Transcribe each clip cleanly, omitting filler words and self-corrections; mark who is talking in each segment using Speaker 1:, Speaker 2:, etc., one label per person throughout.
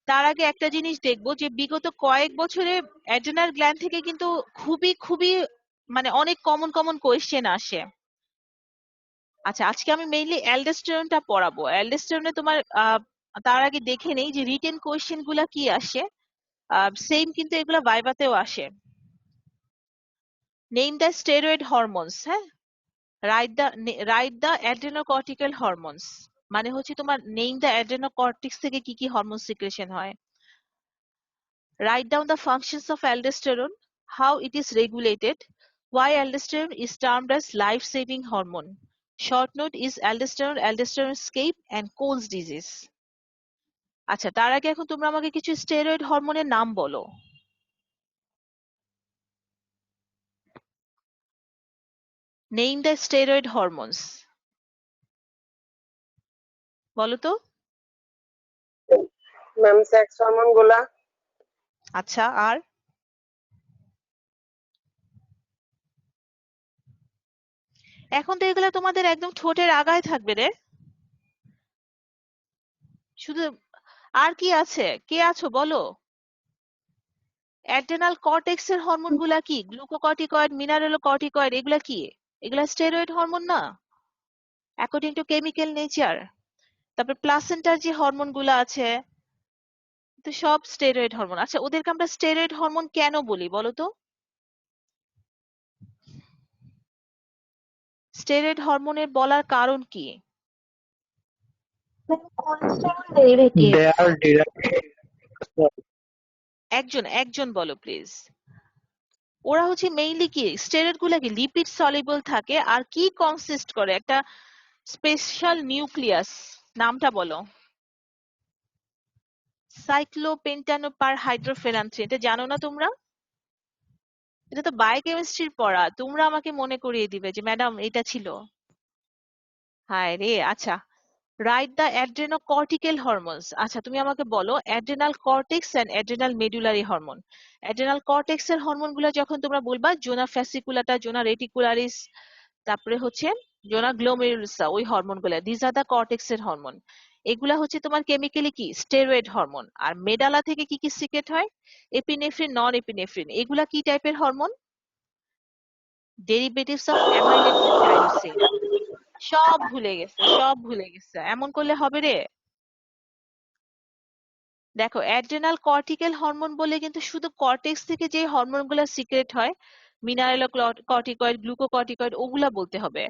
Speaker 1: তার আগে একটা জিনিস দেখবো যে বিগত কয়েক বছরে অ্যাড্রেনাল গ্ল্যান্ড থেকে কিন্তু খুবই খুবই মানে অনেক কমন কমন কোয়েশ্চেন আসে। আচ্ছা, আজকে আমি মেইনলি অ্যালডোস্টেরনটা পড়াবো। অ্যালডোস্টেরনে তোমার তার আগে দেখে নেই যে রিটেন কোয়েশ্চেন গুলা কি আসে। সেম কিন্তু এগুলা ভাইভাতেও আসে। নেম দ্য স্টেরয়েড হরমোনস, হ্যাঁ, রাইট দ্য অ্যাড্রেনোকর্টিক্যাল হরমোনস, মানে হচ্ছে তোমার নেম দ্য অ্যাড্রেনোকর্টিক্স থেকে কি কি হরমোন সিক্রেশন হয়। Write down the functions of aldosterone, how it is regulated, why aldosterone is termed as life-saving hormone. Short note is aldosterone, aldosterone escape, and Cole's disease. আচ্ছা, তার আগে এখন তোমরা আমাকে কিছু স্টেরয়েড হরমোনের নাম বলো। নেম দ্য স্টেরয়েড হরমোনস, বলো তো।
Speaker 2: ম্যাম সেক্স হরমোন গুলা।
Speaker 1: আচ্ছা, আর এখন তো এগুলো তোমাদের একদম ঠোঁটের আগায় থাকবে রে। শুধু আর কি আছে, কে আছো বলো। অ্যাড্রেনাল কর্টেক্স এর হরমোন গুলা কি? গ্লুকোকর্টিকয়েড, মিনারেলোকর্টিকয়েড, এগুলা কি? এগুলা স্টেরয়েড হরমোন না, অ্যাকর্ডিং টু কেমিক্যাল নেচার। তারপর প্লাসেন্টার যে হরমোন গুলা আছে, তো সব স্টেরয়েড হরমোন। আচ্ছা, ওদেরকে আমরা স্টেরয়েড হরমোন কেন বলি বলো তো? স্টেরয়েড হরমোনের বলার কারণ কি?
Speaker 3: Cholesterol derivative.
Speaker 4: They are derived.
Speaker 1: একজন একজন বলো প্লিজ। ওরা হচ্ছে মেইনলি কি, স্টেরয়েড গুলা কি লিপিড সলিবল থাকে আর কি কনসিস্ট করে একটা স্পেশাল নিউক্লিয়াস, নামটা বলো। সাইক্লোপেন্টানোপারহাইড্রোফেনান্থ্রিন, এটা জানো না তোমরা? এটা তো বায়োকেমিস্ট্রির পড়া, তোমরা আমাকে মনে করিয়ে দিবে যে ম্যাডাম এটা ছিল। হায় রে। আচ্ছা, রাইট দ্য অ্যাড্রেনোকর্টিক্যাল হরমোনস। আচ্ছা, তুমি আমাকে বলো adrenal cortex and adrenal medullary hormone. Adrenal cortex এর হরমোন গুলো যখন তোমরা বলবা, জোনা ফ্যাসিকুলাটা, জোনা রেটিকুলারিস, তারপরে হচ্ছে জোনা গ্লোমেরুলাসা, ওই হরমোন গুলা, দিস আর দ্য কর্টেক্স এর হরমোন। এগুলা হচ্ছে তোমার কেমিক্যালি কি স্টেরয়েড হরমোন। আর মেডালা থেকে কি কি সিক্রেট হয়? এপিনেফ্রিন, নন এপিনেফ্রিন, এগুলা কি টাইপের hormone? Derivatives of amylase and tyrosine. সব ভুলে গেছে, সব ভুলে গেছে, এমন করলে হবে রে। দেখো, অ্যাড্রেনাল কর্টিক্যাল হরমোন বলে কিন্তু শুধু কর্টেক্স থেকে যে হরমোনগুলো সিক্রেট হয়, মিনারেলো কর্টিকয়েড, গ্লুকোকর্টিকয়েড, ওগুলা বলতে হবে।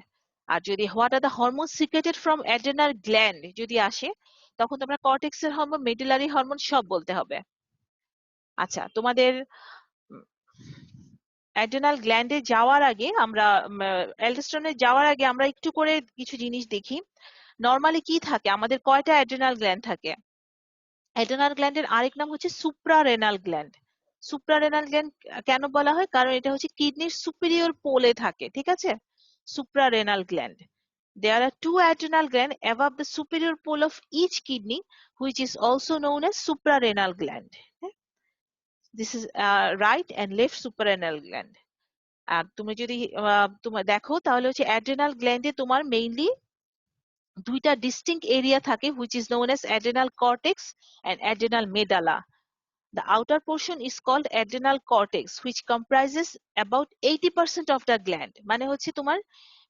Speaker 1: আর যদি what are the hormone secreted from adrenal gland যদি আসে, তখন তোমরা কর্টেক্স এর হরমোন, মেডুলারি হরমোন সব বলতে হবে। আচ্ছা, তোমাদের অ্যাড্রেনাল গ্ল্যান্ডে যাওয়ার আগে আমরা অ্যালডোস্টেরনে যাওয়ার আগে আমরা একটু করে কিছু জিনিস দেখি। নরমালি কি থাকে, আমাদের কয়টা অ্যাড্রেনাল গ্ল্যান্ড থাকে? অ্যাড্রেনাল গ্ল্যান্ডের আরেক নাম হচ্ছে সুপ্রারেনাল গ্ল্যান্ড। সুপ্রারেনাল গ্ল্যান্ড কেন বলা হয়? কারণ এটা হচ্ছে কিডনির সুপিরিয়র পোলে থাকে, ঠিক আছে? Suprarenal gland. There are two adrenal glands above the superior pole of each kidney, which is also known as suprarenal gland. This is right and left suprarenal gland. আর তুমি যদি তোমার দেখো তাহলে হচ্ছে অ্যাড্রেনাল গ্ল্যান্ডে তোমার মেইনলি দুইটা ডিস্টিংক্ট এরিয়া থাকে, which is known as adrenal cortex and adrenal medulla. The outer portion is called adrenal cortex, which comprises about 80% of the gland. মানে হচ্ছে তোমার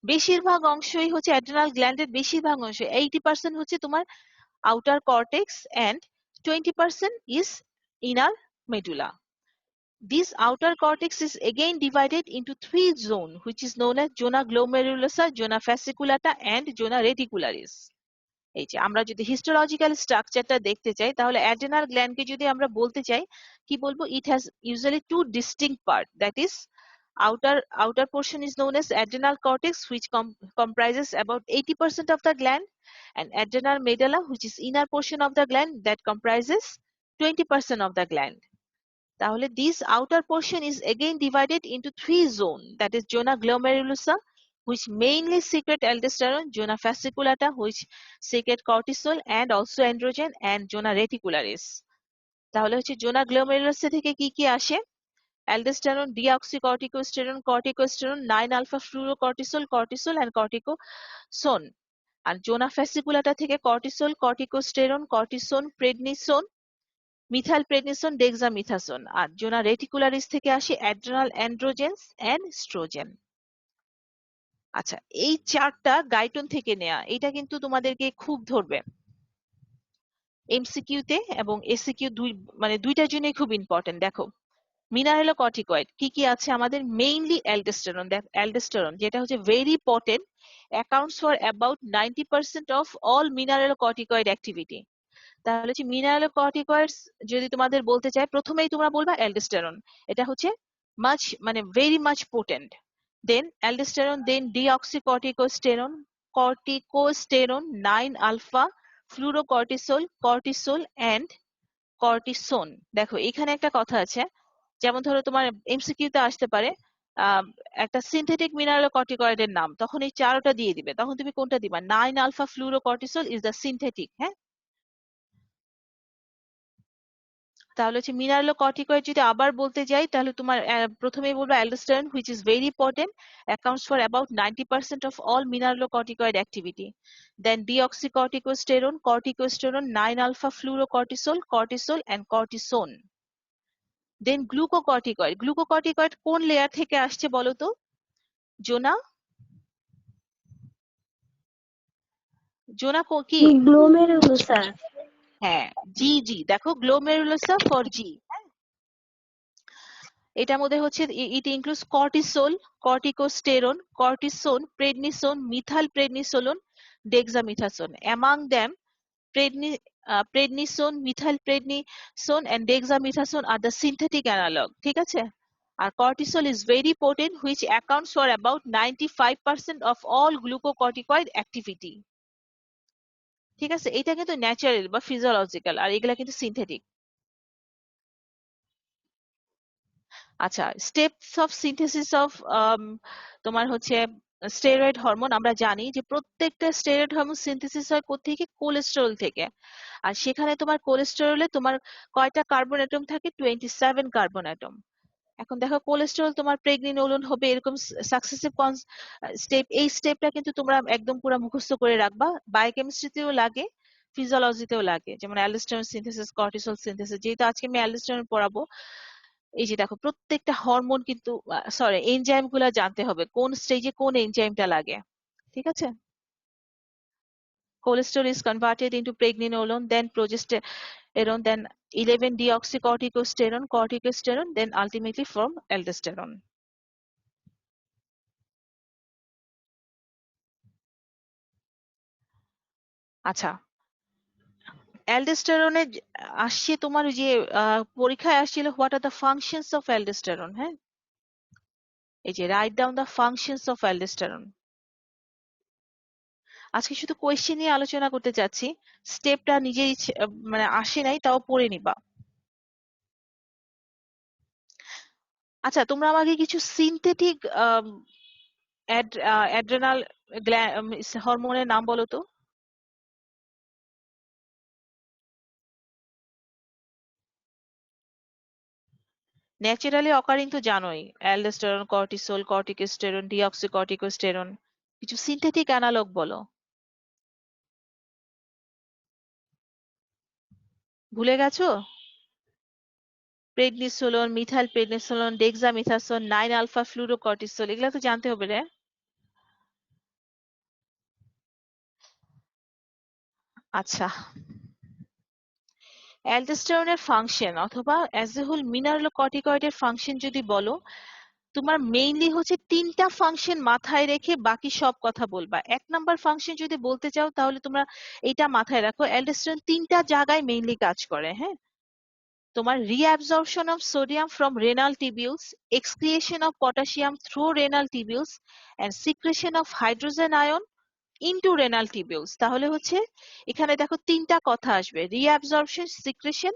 Speaker 1: বেশিরভাগ অংশই হচ্ছে অ্যাড্রেনাল গ্ল্যান্ডের, বেশিরভাগ অংশ 80% হচ্ছে তোমার outer cortex and 20% is inner medulla. This outer cortex is again divided into three zones, which is known as zona glomerulosa, zona fasciculata, and zona reticularis. এই যে আমরা যদি হিস্টোলজিক্যাল স্ট্রাকচারটা দেখতে চাই, তাহলে অ্যাড্রেনাল গ্ল্যান্ডকে যদি আমরা বলতে চাই, কি বলবো? It has usually two distinct part, that is outer portion is known as adrenal cortex, which comprises about 80% of the gland, and adrenal medulla, which is inner portion of the gland that comprises 20% of the gland. তাহলে this outer portion is again divided into three zones, that is zona glomerulosa, which mainly secrete aldosterone, zona fasciculata, which secrete cortisol and also androgen, and zona reticularis. তাহলে হচ্ছে জোনা গ্লোমেরুলাসা থেকে কি কি আসে? aldosterone, deoxycorticosterone, corticosterone, 9-alpha fluorocortisol, cortisol and cortisone. আর zona fasciculata থেকে cortisol, corticosterone, cortisone, prednisone, methyl prednisone, dexamethasone. আর zona reticularis থেকে আসে অ্যাড্রেনাল অ্যান্ড্রোজেন্স এন্ড স্ট্রোজেন। আচ্ছা, এই চারটা গাইটন থেকে নেয়া, এটা কিন্তু তোমাদেরকে খুব ধরবে এমসিকিউ তে এবং এসিকিউ, মানে দুইটার জন্যই খুব ইম্পর্টেন্ট। দেখো, মিনারেলোকর্টিকয়েড কি কি আছে আমাদের? Mainly aldosterone. দেখ, অ্যালডোস্টেরন যেটা হচ্ছে very potent, accounts for about 90% of all mineralocorticoid activity. তাহলে হচ্ছে মিনারেলোকর্টিকয়েডস যদি তোমাদের বলতে চাই, প্রথমেই তোমরা বলবা অ্যালডোস্টেরন। এটা হচ্ছে মাচ, মানে very much potent. Then aldosterone, then deoxycorticosterone, corticosterone, 9 alpha, fluorocortisol, cortisol and cortisone. দেখো এখানে একটা কথা আছে, যেমন ধরো তোমার এমসিকিউ তে আসতে পারে একটা সিনথেটিক মিনারেল কর্টিকয়েডের নাম, তখন এই চারোটা দিয়ে দিবে, তখন তুমি কোনটা দিবা? 9 আলফা ফ্লুরোকর্টিসল ইজ দ্য সিনথেটিক। হ্যাঁ, তাহলে হচ্ছে মিনারেল কর্টিকয়েড যদি আবার বলতে যাই, তাহলে তোমার প্রথমেই বলবো aldosterone, which is very potent, accounts for about 90% of all mineral corticoid activity. Then deoxycorticosterone, corticosterone, 9 alpha fluorocortisol, cortisol and cortisone. Then glucocorticoid. Glucocorticoid কোন লেয়ার থেকে আসছে বলো তো জোনা? জোনা কি?
Speaker 3: গ্লোমেরুলোসা।
Speaker 1: হ্যাঁ, জি জি, দেখো গ্লোমেরুলোসা ফর জি। এটার মধ্যে হচ্ছে it includes cortisol, corticosterone, cortisone, prednisone, methyl prednisolone, dexamethasone. Among them prednisone, methylprednisone and dexamethasone are the synthetic analog. ঠিক আছে? আর cortisol is very potent, which accounts for about 95% of all glucocorticoid activity. ঠিক আছে? এটা কিন্তু natural বা physiological, আর এগুলা কিন্তু synthetic. আচ্ছা, স্টেপস অফ সিনথেসিস অফ তোমার হচ্ছে স্টেরয়েড হরমোন। আমরা জানি যে প্রত্যেকটা স্টেরয়েড হরমোন সিনথেসিস হয় কোত্থেকে? কোলেস্টেরল থেকে। আর সেখানে তোমার কোলেস্টেরলে তোমার কয়টা কার্বন অ্যাটম থাকে? 27 কার্বন অ্যাটম। এখন দেখো, কোলেস্টেরল তোমার প্রেগনিনোলন হবে, এরকম সাকসেসিভ স্টেপ। এই স্টেপটা কিন্তু তোমরা একদম পুরো মুখস্থ করে রাখবা। বায়োকেমিস্ট্রিতেও লাগে, ফিজিওলজিতেও লাগে, যেমন অ্যালডোস্টেরন সিনথেসিস, কর্টিসল সিনথেসিস। যেহেতু আজকে আমি অ্যালডোস্টেরন পড়াবো, এই যে দেখো প্রত্যেকটা হরমোন কিন্তু, সরি, এনজাইম গুলা জানতে হবে কোন স্টেজে কোন এনজাইমটা লাগে। ঠিক আছে? Cholesterol is converted into pregnenolone, then progesterone, then 11-deoxycorticosterone, corticosterone, then ultimately from aldosterone. আচ্ছা, অ্যালডোস্টেরনে আসছে তোমার যে পরীক্ষায় আসছিল, what are the functions of aldosterone. হ্যাঁ, এই যে write down the functions of aldosterone. আজকে শুধু কোয়েশ্চেন নিয়ে আলোচনা করতে চাচ্ছি, স্টেপটা নিজেই মানে আসে নাই, তাও পড়ে নিবা। আচ্ছা, তোমরা আমাকে কিছু সিনথেটিক অ্যাড্রেনাল হরমোনের নাম বলো তো। ন্যাচারালি অকারিং তো জানোই, অ্যালডোস্টেরন, কর্টিসল, কর্টিকোস্টেরন, ডিঅক্সিকর্টিকোস্টেরন। কিছু সিনথেটিক অ্যানালগ বলো। ভুলে গেছো? প্রেডনিসোলন, মিথাইল প্রেডনিসোলন, ডেক্সামিথাসোন, 9 আলফা ফ্লুরোকর্টিসল, এগুলো তো জানতে হবে রে। আচ্ছা, অ্যালডোস্টেরনের ফাংশন অথবা অ্যাজ এ হোল মিনারেলোকর্টিকয়েডের ফাংশন যদি বলো, তোমার মেইনলি হচ্ছে তিনটা ফাংশন মাথায় রেখে বাকি সব কথা বলবা। 1 নাম্বার ফাংশন যদি বলতে চাও, তাহলে তোমরা এইটা মাথায় রাখো, অ্যালডোস্টেরন তিনটা জায়গায় মেইনলি কাজ করে। হ্যাঁ, তোমার reabsorption of sodium from renal tubules, excretion of potassium through renal tubules, and secretion of hydrogen ion into renal tubules। তাহলে হচ্ছে এখানে দেখো তিনটা কথা আসবে, reabsorption, secretion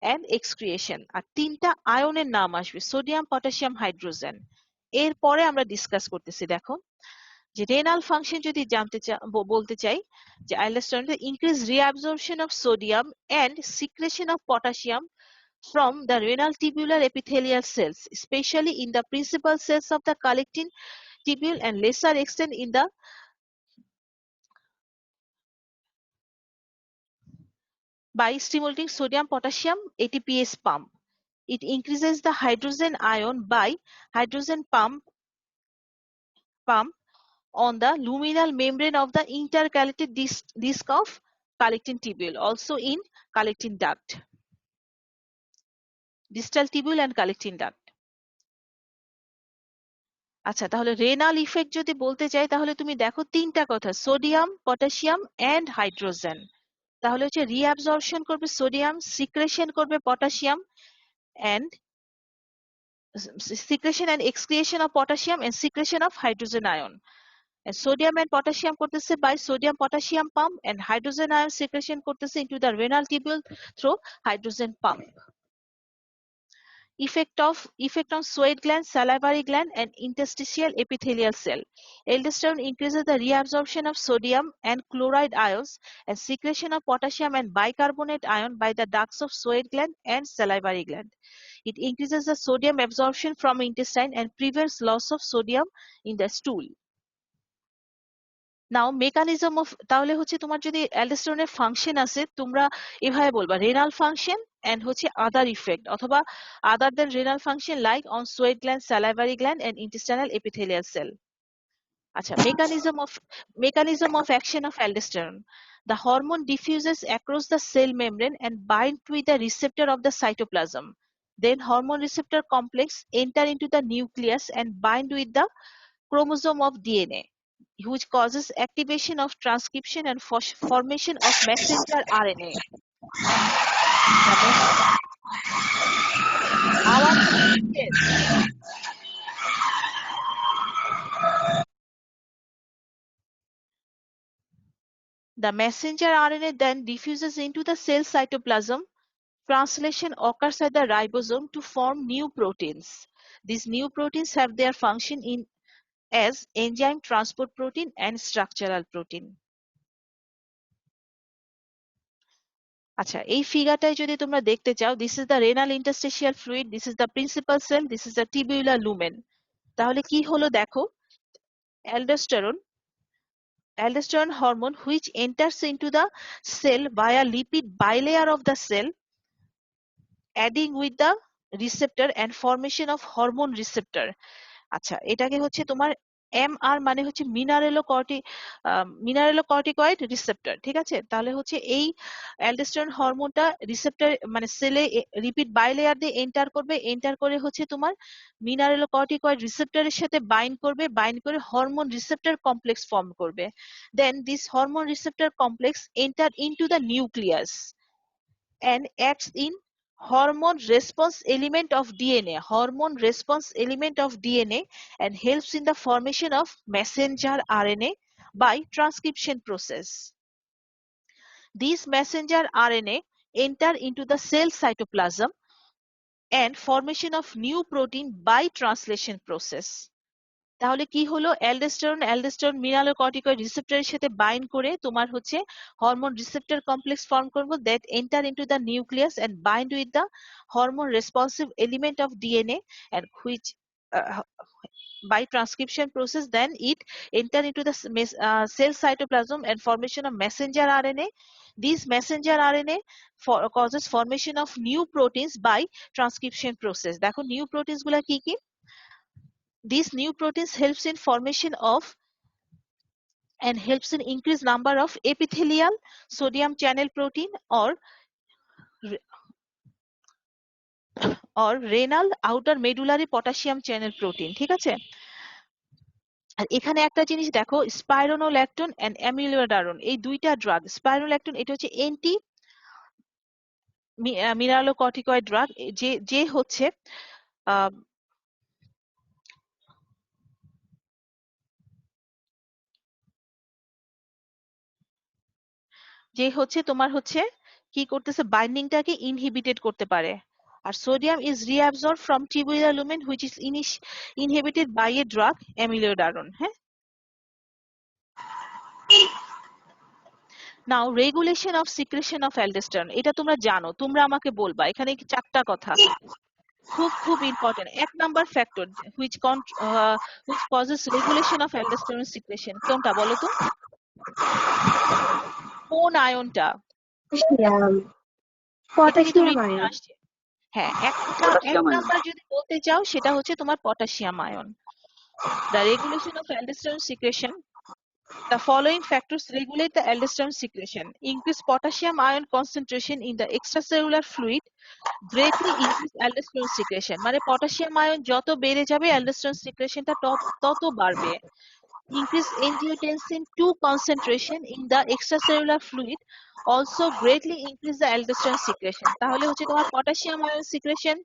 Speaker 1: and excretion, আর তিনটা আয়নের নাম আসবে, সোডিয়াম, পটাশিয়াম, হাইড্রোজেন। এরপরে আমরা ডিসকাস করতেছি। দেখো, যে রেনাল ফাংশন যদি বলতে চাই, যে aldosterone increase reabsorption of sodium and secretion of potassium from the renal tubular epithelial cells, especially in the principal cells of the collecting tubule and lesser extent in the by stimulating sodium potassium ATPase pump. It increases the hydrogen ion by hydrogen pump on the luminal membrane of the intercalated disc of collecting tubule, also in collecting duct, distal tubule and collecting duct. আচ্ছা, তাহলে renal effect যদি বলতে চাই তাহলে তুমি দেখো তিনটা কথা, সোডিয়াম, পটাশিয়াম এন্ড হাইড্রোজেন। তাহলে হচ্ছে রিঅ্যাবজর্পশন করবে সোডিয়াম, সিক্রেশন করবে potassium and secretion and excretion of potassium and secretion of hydrogen ion. And sodium and potassium করতেছে by sodium potassium pump and hydrogen ion secretion করতেছে into the renal tubule through hydrogen pump. Effect on sweat gland, salivary gland and interstitial epithelial cell. Aldosterone increases the reabsorption of sodium and chloride ions and secretion of potassium and bicarbonate ion by the ducts of sweat gland and salivary gland. It increases the sodium absorption from intestine and prevents loss of sodium in the stool. Now mechanism of, তাহলে হচ্ছে তোমার যদি অ্যালডোস্টেরনের function আছে তোমরা এভাবে বলবা renal function and হচ্ছে other effect, অথবা other then renal function like on sweat gland, salivary gland and intestinal epithelial cell. আচ্ছা, mechanism of action of aldosterone. The hormone diffuses across the cell membrane and binds with the receptor of the cytoplasm. Then hormone receptor complex enter into the nucleus and bind with the chromosome of DNA, which causes activation of transcription and formation of messenger RNA. The messenger RNA then diffuses into the cell cytoplasm. Translation occurs at the ribosome to form new proteins. These new proteins have their function in as enzyme transport protein and structural protein. আচ্ছা, এই ফিগারটাই যদি তোমরা দেখতে চাও, this is the renal interstitial fluid, this is the principal cell, this is the tubular lumen. তাহলে কি হলো দেখো, aldosterone hormone which enters into the cell via lipid bilayer of the cell, adding with the receptor and formation of hormone receptor. আচ্ছা, এটাকে হচ্ছে তোমার MR মানে হচ্ছে মিনারেলোকর্টিকয়েড রিসেপ্টর, ঠিক আছে? তাহলে হচ্ছে এই অ্যালডোস্টেরন হরমোনটা রিসেপ্টর মানে সেলে রিপিট বাইলেয়ার দিয়ে এন্টার করে হচ্ছে তোমার মিনারেলোকর্টিকয়েড রিসেপ্টরের সাথে বাইন্ড করে হরমোন রিসেপ্টর কমপ্লেক্স ফর্ম করবে। Then this hormone receptor complex enter into the nucleus and acts in hormone response element of DNA and helps in the formation of messenger RNA by transcription process. These messenger RNA enter into the cell cytoplasm and formation of new protein by translation process. তাহলে কি হলো, aldosterone mineralocorticoid রিসেপ্টরের সাথে bind করে তোমার হচ্ছে hormone receptor complex form করব, that enter into the nucleus and bind with the hormone responsive element of DNA and which by transcription process then it enter into the cell cytoplasm and formation of messenger RNA. These messenger RNA causes formation of new proteins by transcription process. দেখো new proteins গুলা কি কি? These new proteins helps in formation of and helps in increased number of epithelial sodium channel protein or renal outer medullary potassium channel protein, ঠিক আছে? আর এখানে একটা জিনিস দেখো, স্পাইরোনোল্যাকটোন এন্ড অ্যামিলোডারন, এই দুইটা ড্রাগ, স্পাইরোনোল্যাকটোন এটা হচ্ছে অ্যান্টি মিনারেলোকর্টিকয়েড ড্রাগ, যে হচ্ছে তোমার হচ্ছে কি করতেছে, বাইন্ডিংটাকে ইনহিবিটেড করতে পারে। আর sodium is reabsorbed from tubular lumen which is inhibited by a drug amiodarone. হ্যাঁ, now regulation of secretion of aldosterone, এটা তোমরা জানো, তোমরা আমাকে বলবা এখানে চারটা কথা খুব ইম্পর্টেন্ট। এক number factor which causes regulation of aldosterone secretion, কোনটা বলো তো? কোন আয়নটা? এটা কিন্তু
Speaker 3: পটাশিয়াম
Speaker 1: রিটেনে
Speaker 3: আয়ন।
Speaker 1: আসছে। হ্যাঁ, এক
Speaker 2: পটাশিয়াম আয়ন।
Speaker 1: নাম্বার যদি বলতে চাও সেটা হচ্ছে তোমার potassium ion. The regulation of aldosterone secretion, the following factors regulate the aldosterone secretion: increase potassium ion concentration in the extracellular fluid greatly increase aldosterone secretion। মানে পটাশিয়াম আয়ন যত বেড়ে যাবে অ্যালডোস্টেরন সিক্রেশনটা তত বাড়বে। increase angiotensin 2 concentration in the extracellular fluid also greatly increase the aldosterone secretion। তাহলে হচ্ছে তোমার potassium ion secretion,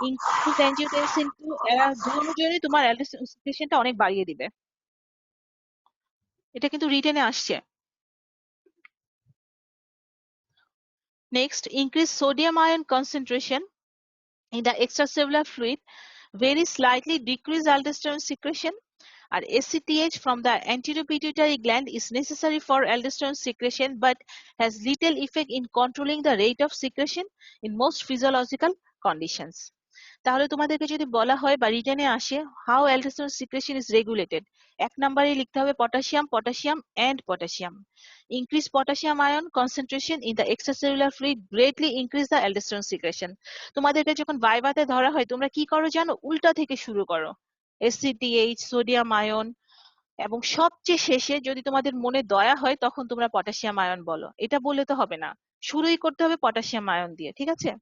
Speaker 1: increase angiotensin 2, এরা দুজনেই তোমার অ্যালডোস্টেরন সিক্রেশনটা অনেক বাড়িয়ে দিবে। এটা কিন্তু রিটেনে আসছে। Next, increase sodium ion concentration in the extracellular fluid very slightly decrease aldosterone secretion, or ACTH from the anterior pituitary gland is necessary for aldosterone secretion but has little effect in controlling the rate of secretion in most physiological conditions। তাহলে তোমাদেরকে যদি বলা হয় বা রিটেনে আসে how aldosterone secretion is regulated, এক নম্বরে লিখতে হবে potassium, potassium and potassium. Increase potassium ion concentration in the extracellular fluid greatly increase the aldosterone secretion. তোমাদেরকে যখন ভাইভাতে ধরা হয় তোমরা কি করো জানো? উল্টা থেকে শুরু করো, এসসিটিএইচ, সোডিয়াম আয়ন, এবং সবচেয়ে শেষে যদি তোমাদের মনে দয়া হয় তখন তোমরা পটাশিয়াম আয়ন বলো। এটা বললে তো হবে না, শুরুই করতে হবে পটাশিয়াম আয়ন দিয়ে, ঠিক আছে?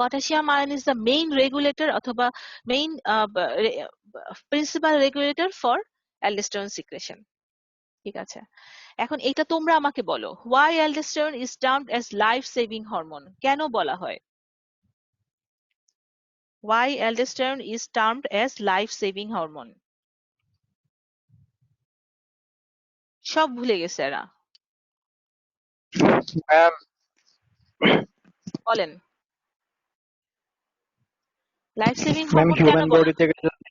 Speaker 1: Potassium ion is the main regulator অথবা main principal regulator for aldosterone secretion। ঠিক আছে, এখন এটা তোমরা আমাকে বলো, why aldosterone is termed as life saving hormone? কেন বলা হয় why aldosterone is termed as life saving hormone? সব ভুলে গেছে এরা,
Speaker 2: ম্যাম
Speaker 1: বলেন লাইফ সেভিং
Speaker 2: ম্যাম
Speaker 1: হরমোন কেন বলা হয়?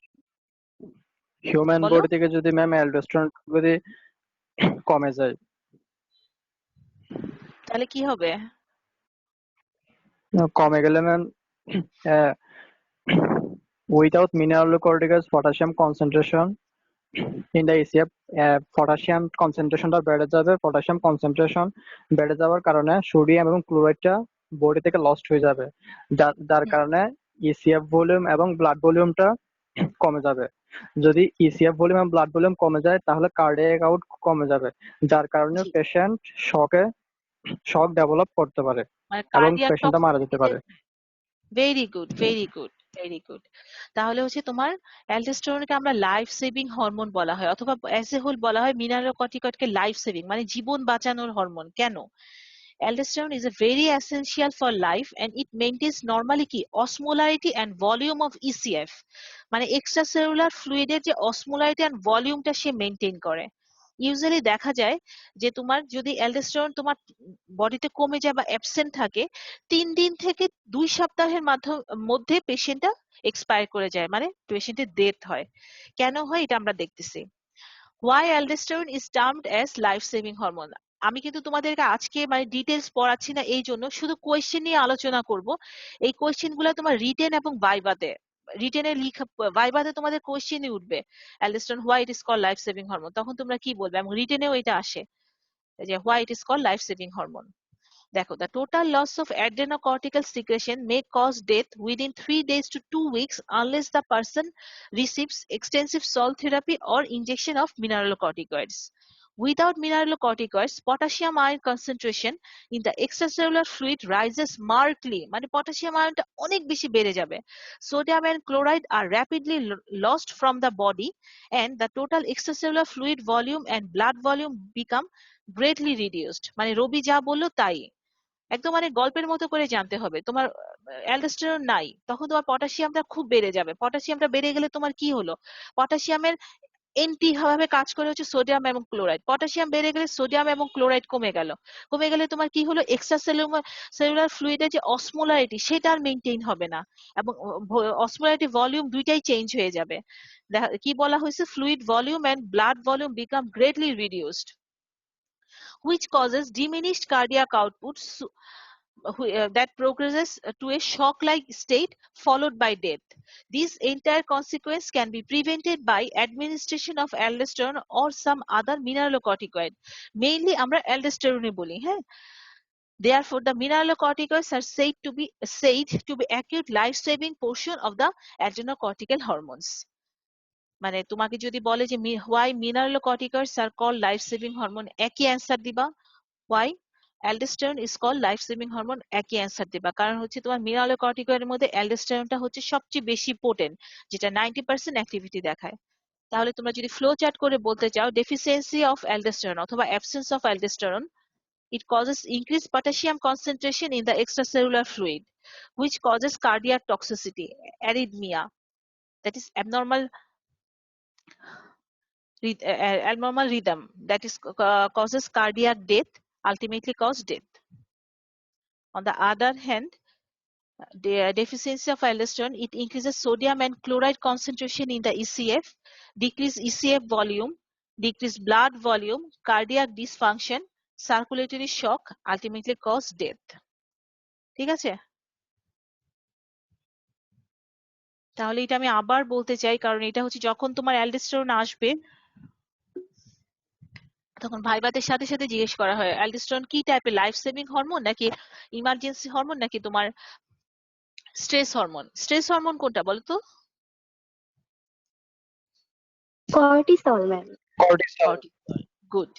Speaker 2: হিউম্যান
Speaker 1: বলো,
Speaker 2: বডি থেকে যদি ম্যাম অ্যালডোস্টেরন যদি কমে যায়,
Speaker 1: তাহলে কি হবে?
Speaker 2: কমে গেলে ma'am without mineralocorticoids potassium concentration in the ACF, potassium কনসেন্ট্রেশনটা বেড়ে যাবে। পটাশিয়াম কনসেন্ট্রেশন বেড়ে যাওয়ার কারণে সোডিয়াম এবং ক্লোরাইডটা বডি থেকে লস্ট হয়ে যাবে, যার
Speaker 1: হুম,
Speaker 2: কারণে ইসিএফ ভলিউম এবং ব্লাড ভলিউমটা কমে যাবে। যদি ইসিএফ ভলিউম এবং ব্লাড ভলিউম কমে যায় তাহলে কার্ডিয়াক আউট কমে যাবে, যার কারণে
Speaker 1: জি,
Speaker 2: পেশেন্ট শক ডেভেলপ করতে পারে
Speaker 1: মানে
Speaker 2: এবং
Speaker 1: কার্ডিয়াক
Speaker 2: পেশেন্টটা মারা যেতে
Speaker 1: টক্সিসিটি।
Speaker 2: পারে।
Speaker 1: Very good, very good, very good. তাহলে হচ্ছে তোমার অ্যালডোস্টেরনকে আমরা লাইফ সেভিং হরমোন বলা হয়, অথবা অ্যাজ এ হোল বলা হয় মিনারেলোকর্টিকয়েডকে লাইফ সেভিং, মানে জীবন বাঁচানোর হরমোন। কেন? aldosterone is a very essential for life and it maintains normally কি osmolarity and volume of ECF, মানে এক্সট্রাসেলুলার ফ্লুইডের যে অসমোলারিটি এন্ড ভলিউমটা সে মেইনটেইন করে। ইউজুয়ালি দেখা যায় যে তোমার যদি অ্যালডোস্টেরন তোমার বডিতে কমে যায় বা অ্যাবসেন্ট থাকে 3 দিন থেকে 2 সপ্তাহের মধ্যে পেশেন্টটা এক্সপায়ার করে যায়, মানে পেশেন্টের ডেথ হয়। কেন হয় এটা আমরা দেখতেছি। Why aldosterone is termed as life saving hormone? আমি কিন্তু তোমাদেরকে আজকে মানে ডিটেলস পড়াচ্ছি না, এই জন্য শুধু কোয়েশ্চেন নিয়ে আলোচনা করব। এই কোয়েশ্চেন গুলো তোমার রিটেন এবং ভাইভাতে, রিটেনে লিখা, ভাইভাতে তোমাদের কোয়েশ্চেনই উঠবে aldosterone why it is call life saving hormone, তখন তোমরা কি বলবে, এবং রিটেনেও এটা আসে যে why it is call life saving hormone. দেখো, the total loss of adrenocortical secretion may cause death within 3 days to 2 weeks unless the person receives extensive salt therapy or injection of mineralocorticoids. Without mineralocorticoids, potassium ion concentration in the extracellular fluid rises markedly, মানে potassium ionটা অনেক বেশি বেড়ে যাবে। Sodium and chloride are rapidly lost from the body and the total extracellular fluid volume and blood volume become greatly reduced। মানে রবি যা বললো তাই, একদম মানে গল্পের মতো করে জানতে হবে। তোমার অ্যালডোস্টেরন নাই, তখন তোমার পটাশিয়ামটা খুব বেড়ে যাবে। পটাশিয়ামটা বেড়ে গেলে তোমার কি হলো? পটাশিয়ামের এন্টি ভাবে কাজ করে হচ্ছে সোডিয়াম এবং ক্লোরাইড। পটাশিয়াম বেড়ে গেলে সোডিয়াম এবং ক্লোরাইড কমে গেল। কমে গেলে তোমার কি হলো? এক্সট্রা সেলুলার ফ্লুইডের যে অসমোলারিটি সেটা আর মেনটেইন হবে না, এবং অসমোলারিটি ভলিউম দুইটাই চেঞ্জ হয়ে যাবে। কি বলা হয়েছে? Fluid volume and blood volume become greatly reduced, which causes diminished cardiac output that progresses to a shock-like state followed by death. This entire consequence can be prevented by administration of aldosterone or some other mineralocorticoid. Mainly আমরা aldosterone বলি, হ্যাঁ? Therefore, the mineralocorticoids are said to be acute life-saving portion of the adrenocortical hormones. মানে তোমাকে যদি বলে যে why mineralocorticoids are called life-saving hormone, একই answer দিবা। why aldosterone is called life-saving hormone, একই অ্যান্সার দিবা। কারণ হচ্ছে তোমার mineralocorticoid এর মধ্যে aldosteroneটা হচ্ছে সবচেয়ে বেশি পোটেন্ট, যেটা 90% অ্যাক্টিভিটি দেখায়। তাহলে তোমরা যদি ফ্লো চার্ট করে বলতে চাও deficiency of aldosterone অথবা absence of aldosterone, it causes increased potassium concentration in the extracellular fluid, which causes cardiac toxicity, arrhythmia, that is abnormal rhythm, that is causes cardiac death, ultimately cause death. On the other hand, the deficiency of aldosterone, it increases sodium and chloride concentration in the ECF, decrease ECF volume, decrease blood volume, cardiac dysfunction, circulatory shock, ultimately cause death. ঠিক আছে? তাহলে এটা আমি আবার বলতে চাই, কারণ এটা হচ্ছে যখন তোমার অ্যালডোস্টেরন আসবে তখন ভাইবাদের সাথে সাথে জিজ্ঞেস করা হয় অ্যালডোস্টেরন কি টাইপের, লাইফ সেভিং হরমোন নাকি ইমার্জেন্সি হরমোন নাকি তোমার স্ট্রেস হরমোন। স্ট্রেস হরমোন কোনটা বলো তো?
Speaker 3: Cortisol ma'am.
Speaker 2: কর্টিসল।
Speaker 1: গুড।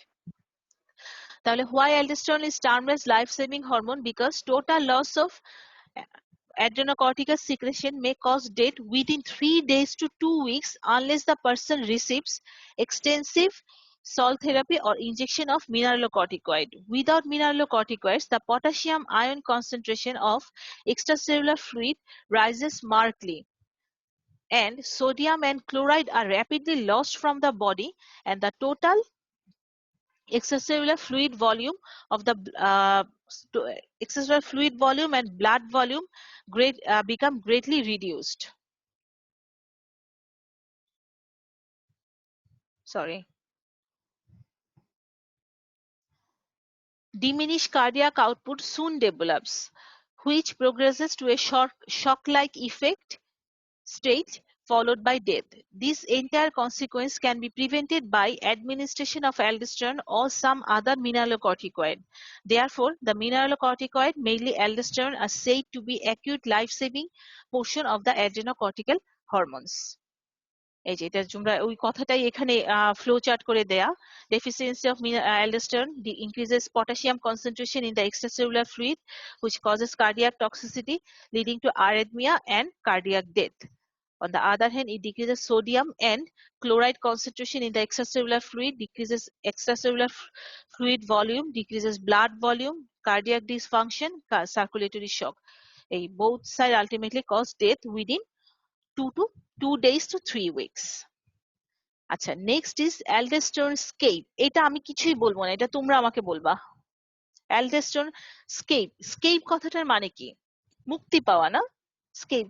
Speaker 1: তাহলে why aldosterone is termed as life saving hormone? Because total loss of adrenocortical secretion may cause death within 3 days to 2 weeks unless the person receives extensive salt therapy or injection of mineralocorticoid. Without mineralocorticoids, the potassium ion concentration of extracellular fluid rises markedly, and sodium and chloride are rapidly lost from the body, and the total extracellular fluid volume of the extracellular fluid volume and blood volume become greatly reduced. Sorry. Diminished cardiac output soon develops, which progresses to a shock-like effect state followed by death. This entire consequence can be prevented by administration of aldosterone or some other mineralocorticoid. Therefore, the mineralocorticoid, mainly aldosterone, are said to be acute life-saving portion of the adrenocortical hormones. এই যে এটা তোমরা ওই কথাটাই এখানে flow chart করে দেয়া। deficiency of aldosterone increases potassium concentration in the extracellular fluid, which causes cardiac toxicity leading to arrhythmia and cardiac death. On the other hand, it decreases sodium and chloride concentration in the extracellular fluid, decreases extracellular fluid volume, decreases blood volume, cardiac dysfunction, circulatory shock. Both sides ultimately cause death within 2 days to 3 weeks. আচ্ছা, next is aldosterone escape. এটা আমি কিছুই বলবো না, এটা তোমরা আমাকে বলবা। অ্যালডোস্টেরন স্কেপ, স্কেপ কথাটার মানে কি? মুক্তি পাওয়া না? স্কেপ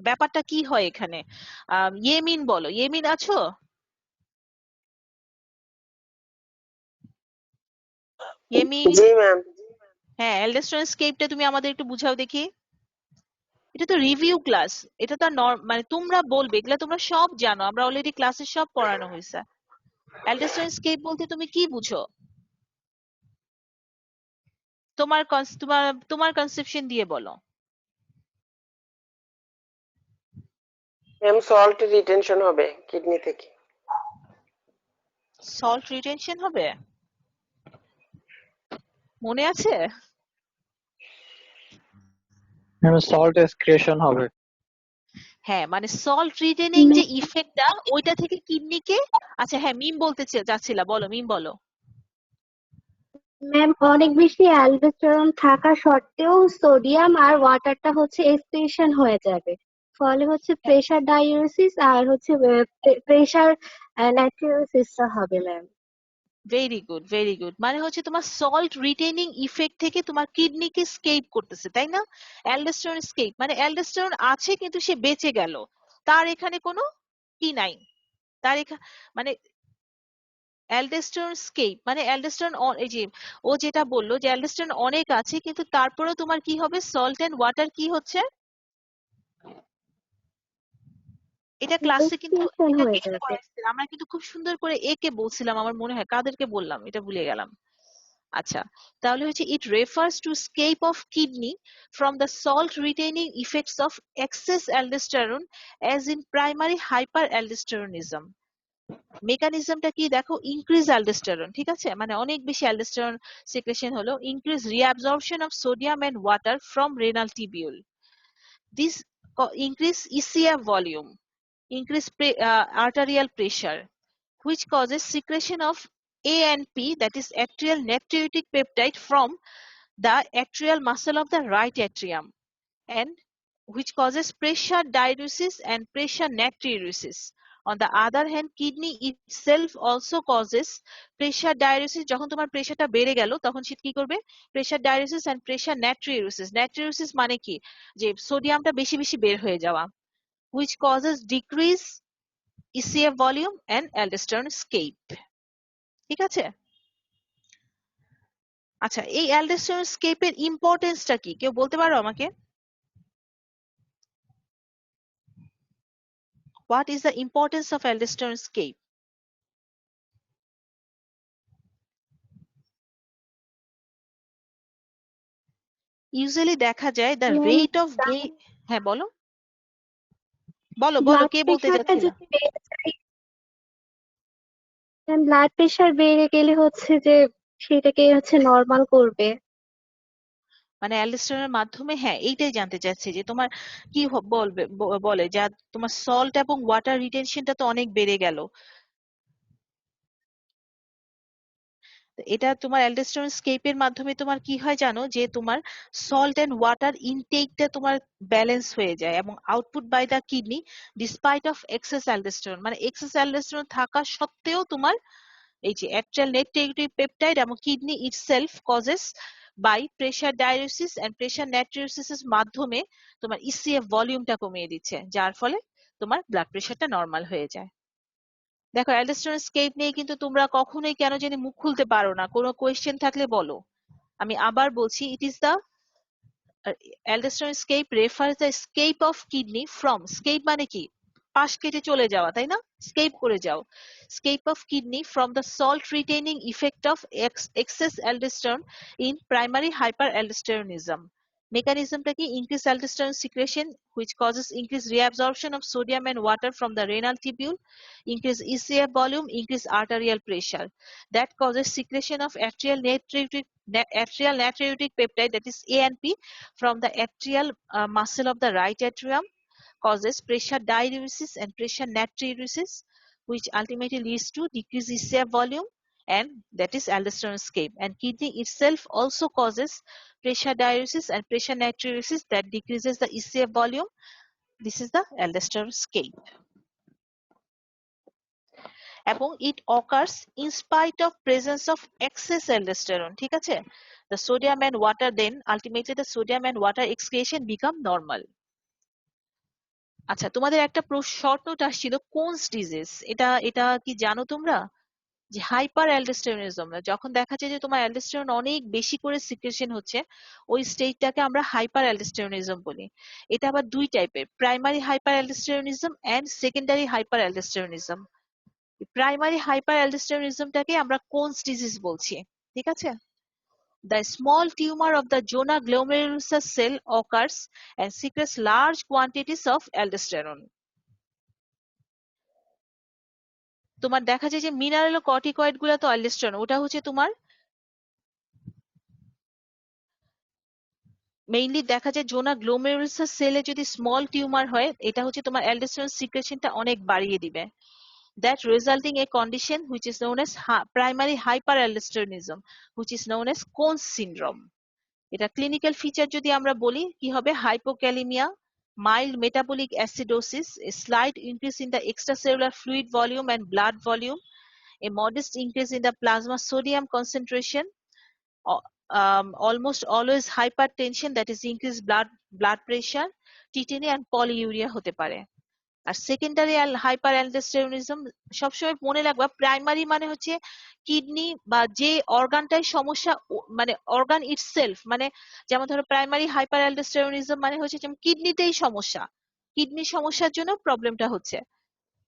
Speaker 1: ব্যাপারটা কি হয় এখানে? ইয়েমিন বলো, ইয়েমিন আছো? ইয়েমিন?
Speaker 4: জি ম্যাম।
Speaker 1: হ্যাঁ, অ্যালডোস্টেরন স্কেপটা তুমি আমাদের একটু বুঝাও দেখি। এটা তো রিভিউ ক্লাস, এটা তো মানে তোমরা বলবে, এগুলা তোমরা সব জানো, আমরা অলরেডি ক্লাসে সব পড়ানো হয়েছে। অ্যালডোস্টেরন স্কেপ বলতে তুমি কি বুঝো? তোমার তোমার কনসেপশন দিয়ে বলো।
Speaker 4: ম্যাম সল্ট রিটেনশন হবে কিডনি থেকে।
Speaker 1: সল্ট রিটেনশন হবে? মনে আছে?
Speaker 2: সল্ট এক্সক্রিশন হবে।
Speaker 1: হ্যাঁ, মানে সল্ট রিটেনিং যে ইফেক্টটা ওইটা থেকে কিডনিকে, আচ্ছা হ্যাঁ মিম বলতে যাচ্ছিলা, বলো মিম বলো।
Speaker 3: ম্যাম অনেক বেশি অ্যালডোস্টেরন থাকা সত্ত্বেও সোডিয়াম আর ওয়াটারটা হচ্ছে এক্সক্রিশন হয়ে যাবে, ফলে হচ্ছে প্রেসার ডায়ালিসিস আর হচ্ছে প্রেসার ন্যাট্রিওসিসটা হবে ma'am.
Speaker 1: Very good, very good. মানে হচ্ছে তোমার সল্ট রিটেনিং ইফেক্ট থেকে তোমার কিডনিকে স্কেপ করতেছে, তাই না? অ্যালডোস্টেরন স্কেপ মানে অ্যালডোস্টেরন আছে কিন্তু সে বেঁচে গেল, তার এখানে কোনো কি নাই, তার এখানে মানে অ্যালডোস্টেরন স্কেপ মানে অ্যালডোস্টেরন, এই যে ও যেটা বললো যে অ্যালডোস্টেরন অনেক আছে কিন্তু তারপরেও তোমার কি হবে, সল্ট এন্ড ওয়াটার কি হচ্ছে, এটা ক্লাসে কিন্তু
Speaker 3: এক্সক্রিশন
Speaker 1: এটা
Speaker 3: হয়ে
Speaker 1: একে
Speaker 3: যাবে।
Speaker 1: পড়াইছিলাম আমরা, কিন্তু খুব সুন্দর করে একে বলছিলাম, আমার মনে হয় কাদেরকে বললাম এটা ভুলে গেলাম। আচ্ছা, তাহলে হচ্ছে it refers to escape of kidney from the salt retaining effects of excess aldosterone as in primary hyperaldosteronism. মেকানিজমটা কি দেখো, ইনক্রিজ অ্যালডোস্টেরন, ঠিক আছে, মানে অনেক বেশি অ্যালডোস্টেরন সিক্রেশন হলো, increase reabsorption of sodium and water from renal tubule, this increase ECF volume, increase arterial pressure, which causes secretion of ANP, that is atrial natriuretic peptide, from the atrial muscle of the right atrium, and which causes pressure diuresis and pressure natriuresis. On the other hand, kidney itself also causes pressure diuresis. যখন তোমার প্রেসারটা বেড়ে গেল তখন সে কি করবে, pressure ডায়ারিসিস and pressure নাট্রিউরেসিস। নাট্রিউরেসিস মানে কি, যে সোডিয়ামটা বেশি বেশি বের হয়ে যাওয়া, which causes decrease ECF volume and aldosterone escape। ঠিক আছে, আচ্ছা এই অ্যালডোস্টেরন স্কেপের ইম্পর্টেন্সটা কি কেউ বলতে পারো আমাকে? What is the importance of aldosterone escape? Usually দেখা যায় the rate of gain। হ্যাঁ বলো বলো বলো,
Speaker 3: ব্লাড
Speaker 1: কে বলতে
Speaker 3: প্রেশারটা
Speaker 1: যাচ্ছিল?
Speaker 3: যদি বেড়ে যায়, ব্লাড প্রেশার বেড়ে গেলে হচ্ছে যে সেটাকে হচ্ছে নর্মাল করবে।
Speaker 1: মানে অ্যালডোস্টেরনের মাধ্যমে, হ্যাঁ এইটাই জানতে চাচ্ছি যে তোমার কি বলবে, বলে যা তোমার সল্ট এবং ওয়াটার রিটেনশনটা তো অনেক বেড়ে গেল, এটা তোমার অ্যালডোস্টেরন স্কেপের মাধ্যমে তোমার কি হয় জানো, যে তোমার সল্ট এন্ড ওয়াটার ইনটেকটা তোমার ব্যালেন্স হয়ে যায় এবং output by the kidney despite of excess aldosterone, মানে এক্সেস অ্যালডোস্টেরন থাকা সত্ত্বেও তোমার এই যে atrial natriuretic peptide এবং kidney itself causes by pressure diuresis and pressure natriuresis এর মাধ্যমে তোমার ECF ভলিউমটা কমিয়ে দিচ্ছে, যার ফলে তোমার ব্লাড প্রেশারটা নরমাল হয়ে যায়। দেখো অ্যালডোস্টেরন স্কেপ নিয়ে কিন্তু তোমরা কখনোই কেন জানি মুখ খুলতে পারো না, কোনো কোয়েশ্চেন থাকলে বলো। আমি আবার বলছি, it is the aldosterone escape refers the escape of kidney from, escape মানে কি, পাশ কেটে চলে যাওয়া, তাই না, escape করে যাও, escape of kidney from the salt retaining effect of excess aldosterone in primary hyperaldosteronism. মেকানিজমটা কি, increase aldosterone secretion which causes increased reabsorption of sodium and water from the renal tubule, increase ECF volume, increase arterial pressure, that causes secretion of atrial natriuretic peptide, that is ANP, from the atrial muscle of the right atrium, causes pressure diuresis and pressure natriuresis, which ultimately leads to decreased ECF volume, and that is aldosterone escape. And kidney itself also causes pressure diuresis and pressure natriuresis that decreases the ECF volume. This is the aldosterone escape. এবং it occurs in spite of presence of excess aldosterone, ঠিক আছে, the sodium and water, then ultimately the sodium and water excretion become normal। আচ্ছা তোমাদের একটা short note আসছিল cones disease, এটা এটা কি জানো তোমরা, যে হাইপার অ্যালডোস্টেরনিজম, যখন দেখা যায় যে তোমার অ্যালডোস্টেরন অনেক বেশি করে সিক্রেশন হচ্ছে, ওই স্টেটটাকে আমরা হাইপার অ্যালডোস্টেরনিজম বলি। এটা আবার দুই টাইপের, primary hyper aldosteronism and secondary hyper aldosteronism. Primary hyper অ্যালডোস্টেরনিজমটাকে আমরা কোনস ডিজিজ বলছি, ঠিক আছে। The small tumor of the zona glomerulosa cell occurs and secretes large quantities of aldosterone. তোমার দেখা যায় যে মিনারেলোকর্টিকয়েড গুলা তো অ্যালডোস্টেরন, ওটা হচ্ছে তোমার মেইনলি দেখা যায় জোনা গ্লোমেরুলাস সেলে যদি স্মল টিউমার হয়, এটা হচ্ছে তোমার অ্যালডোস্টেরন সিক্রেশনটা অনেক বাড়িয়ে দিবে, that resulting a condition which is known as primary hyperaldosteronism, which is known as Cones syndrome. এটা ক্লিনিক্যাল ফিচার যদি আমরা বলি কি হবে, hypokalaemia, mild metabolic acidosis, a slight increase in the extracellular fluid volume and blood volume, a modest increase in the plasma sodium concentration, almost always hypertension, that is increased blood pressure, tetany and polyuria হতে পারে। আর secondary hyper aldosteronism সবসময় মনে রাখবা, primary মানে হচ্ছে kidney বা যে অর্গানটাই সমস্যা, মানে অর্গান ইটসেলফ, মানে যেমন ধরো প্রাইমারি হাইপার অ্যালডোস্টেরনিজম মানে হচ্ছে যেমন কিডনিতেই সমস্যা, কিডনির সমস্যার জন্য প্রবলেমটা হচ্ছে,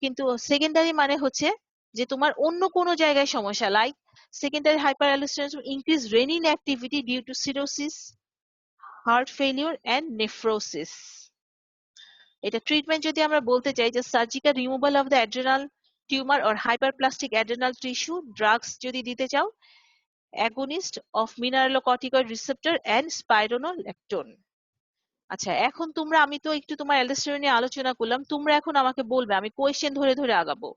Speaker 1: কিন্তু সেকেন্ডারি মানে হচ্ছে যে তোমার অন্য কোনো জায়গায় সমস্যা, like secondary hyper aldosterone increase renin activity due to cirrhosis, heart failure and nephrosis. এটা ট্রিটমেন্ট যদি আমরা বলতে চাই যে surgical removal of the adrenal tumour or hyperplastic adrenal tissue, drugs যদি দিতে চাও, agonist of mineralocorticoid receptor and spironolactone. আচ্ছা, এখন তোমরা, আমি তো একটু তোমার অ্যালডোস্টেরন নিয়ে আলোচনা করলাম, তোমরা এখন আমাকে বলবে, আমি কোয়েশ্চেন ধরে ধরে আগাবো।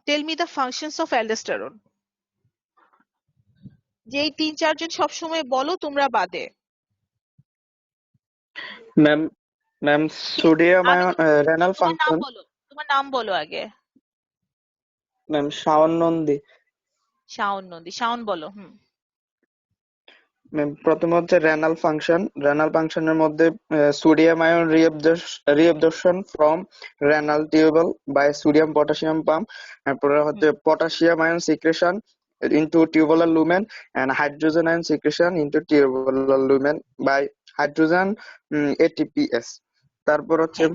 Speaker 1: Tell me the functions of aldosterone. যে এই 3-4 জন সবসময় বলো তোমরা বাদে।
Speaker 5: ম্যাম ম্যাম সোডিয়াম
Speaker 1: আমি
Speaker 5: আয়ন রেনাল
Speaker 1: তোমার নাম
Speaker 5: ফাংশন।
Speaker 1: বলো, তোমার নাম বলো আগে।
Speaker 5: ম্যাম শাওন নন্দী।
Speaker 1: শাওন নন্দী, শাওন বলো।
Speaker 5: ম্যাম প্রথমে হচ্ছে রেনাল ফাংশনের মধ্যে sodium ion reabsorption from renal tubule by sodium potassium pump, তারপরে হচ্ছে potassium ion secretion into tubular lumen and hydrogen ion secretion into tubular lumen by hydrogen ATPase। তারপর হচ্ছে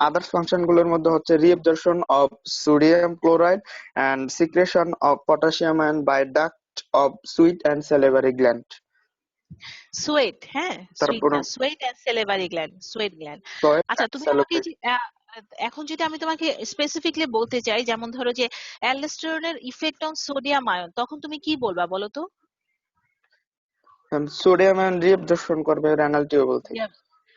Speaker 5: আদার্স ফাংশন গুলোর মধ্যে হচ্ছে reabsorption of sodium chloride and secretion of potassium ion by duct of sweat and salivary gland।
Speaker 1: Sweat, হ্যাঁ, sweet
Speaker 5: তারপর
Speaker 1: না, sweat and salivary gland, sweat gland.
Speaker 5: sweat
Speaker 1: আচ্ছা,
Speaker 5: and
Speaker 1: তুমি আমাকে
Speaker 5: salivary।
Speaker 1: এখন যদি আমি তোমাকে স্পেসিফিকলি বলতে চাই, যেমন ধরো যে অ্যালডোস্টেরনের ইফেক্ট অন সোডিয়াম আয়ন, তখন তুমি কি বলবা বলো তো?
Speaker 5: সোডিয়াম আয়ন রিঅ্যাবজর্পশন করবে রেনাল টিউবুল থেকে।
Speaker 1: Yeah.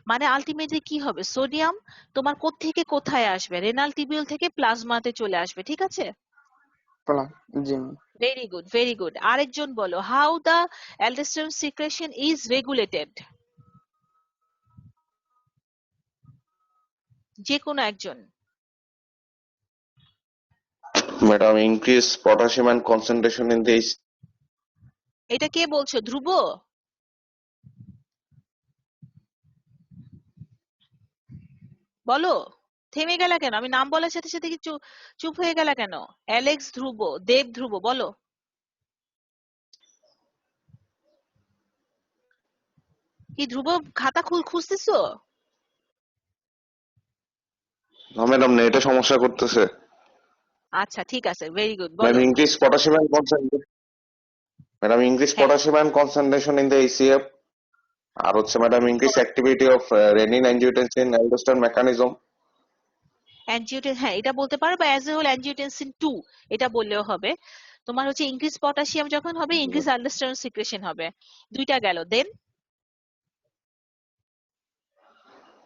Speaker 1: মানে আলটিমেটলি কি হবে, সোডিয়াম তোমার কোত্থেকে কোথায় আসবে, রেনাল টিবিউল থেকে প্লাজমাতে চলে আসবে, ঠিক আছে?
Speaker 5: জি ma'am.
Speaker 1: Very good, very good. আরেকজন বলো, how the aldosterone secretion is regulated. যে কোনো একজন।
Speaker 6: Madam, increase potassium and concentration in the
Speaker 1: এটা কে বলছো, ধ্রুব? বলো, থেমে গেলা কেন? আমি নাম বলার সাথে সাথে কি চুপ হয়ে গেলা কেন? অ্যালেক্স ধ্রুব, দেব ধ্রুব, বলো। কি ধ্রুব, খাতা খুঁজতেছো?
Speaker 6: ম্যাডাম নেটে সমস্যা করতেছে।
Speaker 1: আচ্ছা, ঠিক আছে, ভেরি গুড,
Speaker 6: ম্যাম
Speaker 1: বলো।
Speaker 6: Increase potassium and concentration। Madam increase
Speaker 1: হ্যাঁ,
Speaker 6: potassium and concentration in the ACF। আর হচ্ছে madam increase activity of renin angiotensin aldosterone mechanism.
Speaker 1: হ্যাঁ, এটা বলতে পারো, বা অ্যাজ এ হোল অ্যাঞ্জিওটেনসিন 2 এটা বললেও হবে। তোমার হচ্ছে ইনক্রিজ পটাশিয়াম যখন হবে, ইনক্রিজ অ্যালডোস্টেরন সিক্রেশন হবে। দুইটা গেল, দেন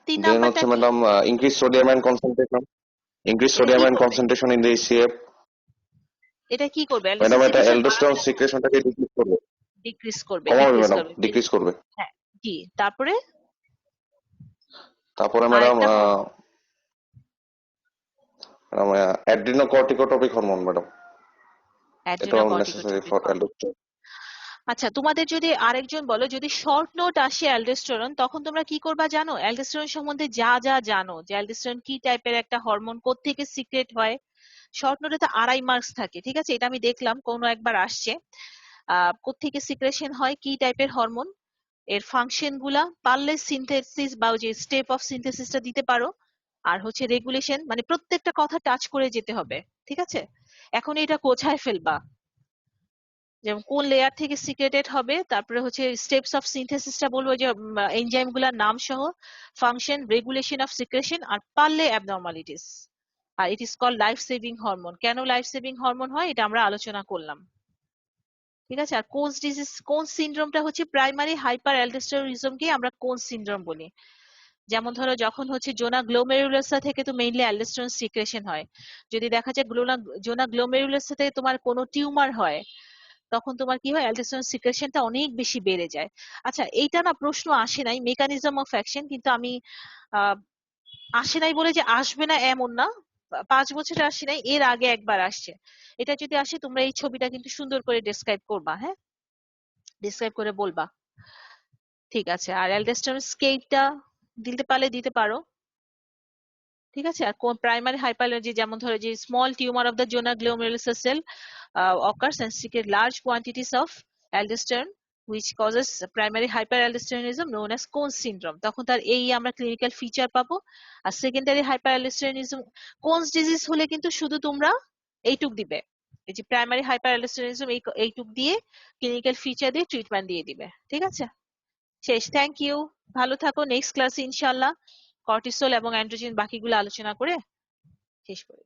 Speaker 1: 3
Speaker 6: দেন
Speaker 1: নাম্বারটা
Speaker 6: হচ্ছে
Speaker 1: কি?
Speaker 6: Madam increase sodium and concentration। Increase
Speaker 1: এটা
Speaker 6: সোডিয়াম
Speaker 1: কি
Speaker 6: and
Speaker 1: করবে?
Speaker 6: concentration in the ACF।
Speaker 1: এটা কি করবে?
Speaker 6: ম্যাডাম
Speaker 1: অ্যালডোস্টেরন
Speaker 6: এটা
Speaker 1: সিক্রেশন
Speaker 6: অ্যালডোস্টেরন
Speaker 1: বাড়াবে না,
Speaker 6: সিক্রেশনটাকে ডিক্রিজ করবে।
Speaker 1: ডিক্রিজ করবে,
Speaker 6: কমাবে
Speaker 1: ডিক্রিজ
Speaker 6: ম্যাডাম,
Speaker 1: করবে।
Speaker 6: ডিক্রিজ করবে।
Speaker 1: হ্যাঁ, জি, তারপরে
Speaker 6: তারপরে ম্যাডাম
Speaker 1: আরেকটা
Speaker 6: অ্যাড্রিনোকর্টিকোট্রপিক হরমোন ম্যাডাম, এটাও necessary
Speaker 1: adrenocorticotropic
Speaker 6: for
Speaker 1: hormone.
Speaker 6: Aldosterone.
Speaker 1: আচ্ছা, তোমাদের যদি আরেকজন বলো, যদি শর্ট নোট আসে অ্যালডোস্টেরন, তখন তোমরা কি করবা জানো? অ্যালডোস্টেরন সম্বন্ধে যা যা জানো, যে অ্যালডোস্টেরন কি টাইপের একটা হরমোন, কোত্থেকে সিক্রেট হয়, শর্ট নোটে তো 2.5 মার্কস থাকে, ঠিক আছে? এটা আমি দেখলাম কোনো একবার আসছে। কোত্থেকে সিক্রেশন হয়, কি টাইপের হরমোন, এর ফাংশন গুলা পারলে সিনথেসিস বা ওই যে স্টেপ অফ সিনথেসিসটা দিতে পারো। আর হচ্ছে রেগুলেশন, মানে প্রত্যেকটা কথা টাচ করে যেতে হবে, ঠিক আছে? এখন এটা কোথায় ফেলবা, যেমন কোন লেয়ার থেকে সিক্রেটেড হবে, তারপরে হচ্ছে স্টেপস অফ সিনথেসিসটা বলবো, যে এনজাইম গুলার নাম সহ, ফাংশন, রেগুলেশন অফ সিক্রেশন, আর পারলে অ্যাবনর্মালিটিস। আর it is called life saving hormone. কেন লাইফ সেভিং হরমোন হয় এটা আমরা আলোচনা করলাম, ঠিক আছে? আর কোনস ডিজিজ, কোন সিনড্রোমটা হচ্ছে প্রাইমারি হাইপার অ্যালডোস্টেরনিজমকে আমরা কোন সিনড্রোম বলি। যেমন ধরো, যখন হচ্ছে জোনা গ্লোমেরুলাসা থেকে তো মেইনলি অ্যালডোস্টেরন সিক্রেশন হয়। যদি দেখা যায় জোনা গ্লোমেরুলাসা থেকে তোমার কোনো টিউমার হয়, তখন তোমার কি হয়, অ্যালডোস্টেরন সিক্রেশনটা অনেক বেশি বেড়ে যায়। আচ্ছা, এইটা না প্রশ্ন আসে নাই, মেকানিজম অফ অ্যাকশন, কিন্তু আমি আহ আসে নাই বলে যে আসবে না এমন না। 5 বছরে আসে নাই, এর আগে একবার আসছে। এটা যদি আসে, তোমরা এই ছবিটা কিন্তু সুন্দর করে ডেসক্রাইব করবা, হ্যাঁ, ডেসক্রাইব করে বলবা, ঠিক আছে? আর অ্যালডোস্টেরন স্কেলটা দিতে পারলে দিতে পারো, ঠিক আছে? আর কোন প্রাইমারি হাইপারলেজি, যেমন ধরো যে small tumour of the zona glomerulosa cell occurs and secrete large quantities of aldosterone which causes primary hyperaldosteronism known as Cones syndrome. তখন তার এই আমরা ক্লিনিক্যাল ফিচার পাবো। আর সেকেন্ডারি হাইপারঅ্যালডোস্টেরনিজম, কোনস ডিজিজ হলে কিন্তু শুধু তোমরা এইটুক দিবে, এই যে প্রাইমারি হাইপারঅ্যালডোস্টেরনিজম এইটুক দিয়ে ক্লিনিক্যাল ফিচার দিয়ে ট্রিটমেন্ট দিয়ে দিবে। ঠিক আছে, শেষ। থ্যাংক ইউ, ভালো থাকো। নেক্সট ক্লাসে ইনশাআল্লাহ কর্টিসল এবং অ্যান্ড্রোজেন বাকিগুলো আলোচনা করে শেষ করে